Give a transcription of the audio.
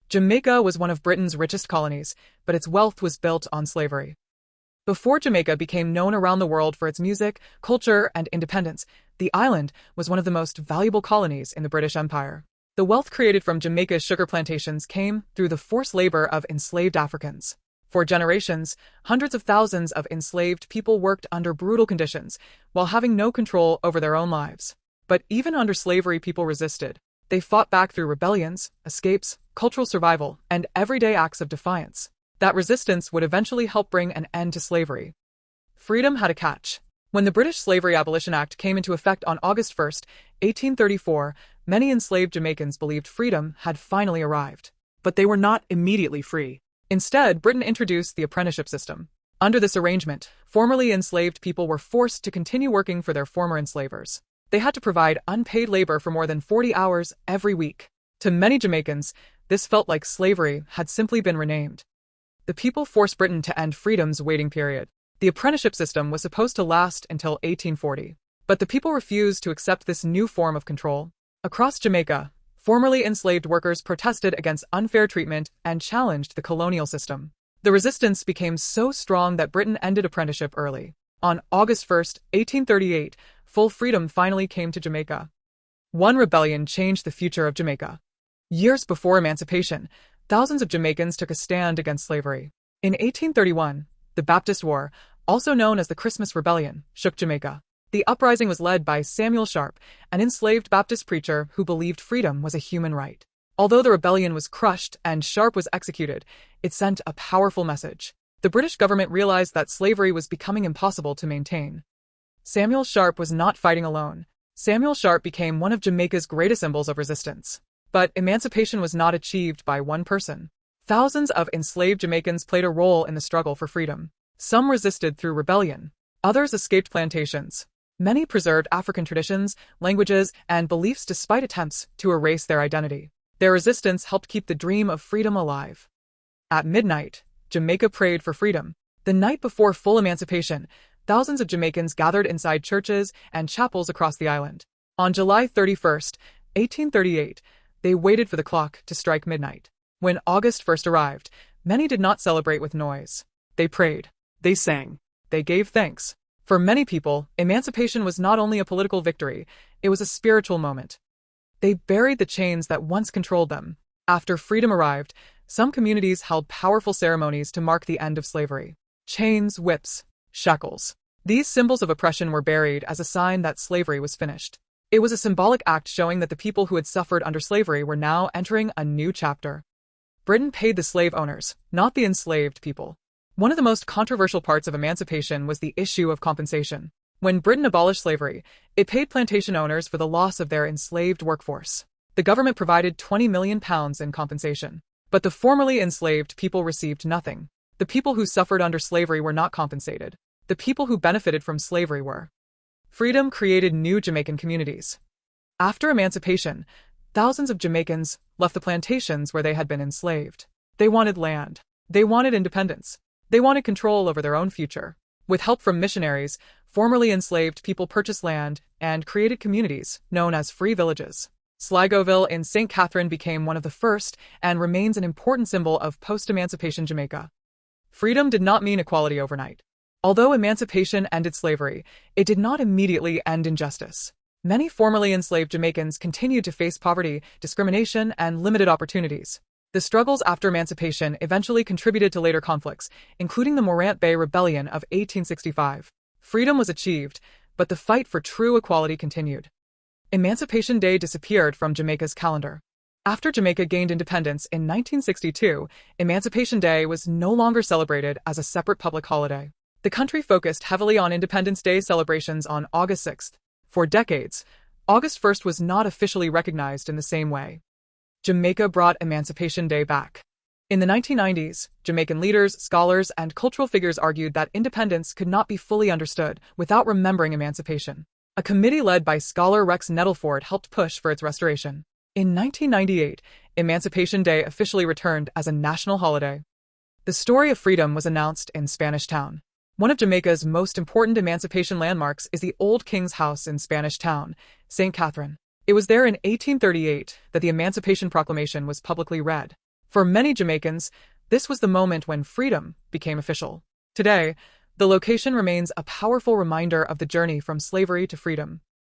Jamaica was one of Britain's richest colonies, but its wealth was built on slavery. Before Jamaica became known around the world for its music, culture, and independence, the island was one of the most valuable colonies in the British Empire. The wealth created from Jamaica's sugar plantations came through the forced labor of enslaved Africans. For generations, hundreds of thousands of enslaved people worked under brutal conditions while having no control over their own lives. But even under slavery, people resisted. They fought back through rebellions, escapes, cultural survival, and everyday acts of defiance. That resistance would eventually help bring an end to slavery. Freedom had a catch. When the British Slavery Abolition Act came into effect on August 1, 1834, many enslaved Jamaicans believed freedom had finally arrived. But they were not immediately free. Instead, Britain introduced the apprenticeship system. Under this arrangement, formerly enslaved people were forced to continue working for their former enslavers. They had to provide unpaid labor for more than 40 hours every week. To many Jamaicans, this felt like slavery had simply been renamed. The people forced Britain to end freedom's waiting period. The apprenticeship system was supposed to last until 1840. But the people refused to accept this new form of control. Across Jamaica, formerly enslaved workers protested against unfair treatment and challenged the colonial system. The resistance became so strong that Britain ended apprenticeship early. On August 1, 1838, full freedom finally came to Jamaica. One rebellion changed the future of Jamaica. Years before emancipation, thousands of Jamaicans took a stand against slavery. In 1831, the Baptist War, also known as the Christmas Rebellion, shook Jamaica. The uprising was led by Samuel Sharpe, an enslaved Baptist preacher who believed freedom was a human right. Although the rebellion was crushed and Sharpe was executed, it sent a powerful message. The British government realized that slavery was becoming impossible to maintain. Samuel Sharpe was not fighting alone. Samuel Sharpe became one of Jamaica's greatest symbols of resistance. But emancipation was not achieved by one person. Thousands of enslaved Jamaicans played a role in the struggle for freedom. Some resisted through rebellion. Others escaped plantations. Many preserved African traditions, languages, and beliefs despite attempts to erase their identity. Their resistance helped keep the dream of freedom alive. At midnight, Jamaica prayed for freedom. The night before full emancipation, thousands of Jamaicans gathered inside churches and chapels across the island. On July 31, 1838, they waited for the clock to strike midnight. When August 1 arrived, many did not celebrate with noise. They prayed. They sang. They gave thanks. For many people, emancipation was not only a political victory, it was a spiritual moment. They buried the chains that once controlled them. After freedom arrived, some communities held powerful ceremonies to mark the end of slavery. Chains, whips, shackles. These symbols of oppression were buried as a sign that slavery was finished. It was a symbolic act showing that the people who had suffered under slavery were now entering a new chapter. Britain paid the slave owners, not the enslaved people. One of the most controversial parts of emancipation was the issue of compensation. When Britain abolished slavery, it paid plantation owners for the loss of their enslaved workforce. The government provided £20 million in compensation. But the formerly enslaved people received nothing. The people who suffered under slavery were not compensated. The people who benefited from slavery were. Freedom created new Jamaican communities. After emancipation, thousands of Jamaicans left the plantations where they had been enslaved. They wanted land. They wanted independence. They wanted control over their own future. With help from missionaries, formerly enslaved people purchased land and created communities known as free villages. Sligoville in St. Catherine became one of the first and remains an important symbol of post-emancipation Jamaica. Freedom did not mean equality overnight. Although emancipation ended slavery, it did not immediately end injustice. Many formerly enslaved Jamaicans continued to face poverty, discrimination, and limited opportunities. The struggles after emancipation eventually contributed to later conflicts, including the Morant Bay Rebellion of 1865. Freedom was achieved, but the fight for true equality continued. Emancipation Day disappeared from Jamaica's calendar. After Jamaica gained independence in 1962, Emancipation Day was no longer celebrated as a separate public holiday. The country focused heavily on Independence Day celebrations on August 6. For decades, August 1 was not officially recognized in the same way. Jamaica brought Emancipation Day back. In the 1990s, Jamaican leaders, scholars, and cultural figures argued that independence could not be fully understood without remembering emancipation. A committee led by scholar Rex Nettleford helped push for its restoration. In 1998, Emancipation Day officially returned as a national holiday. The story of freedom was announced in Spanish Town. One of Jamaica's most important emancipation landmarks is the Old King's House in Spanish Town, St. Catherine. It was there in 1838 that the Emancipation Proclamation was publicly read. For many Jamaicans, this was the moment when freedom became official. Today, the location remains a powerful reminder of the journey from slavery to freedom.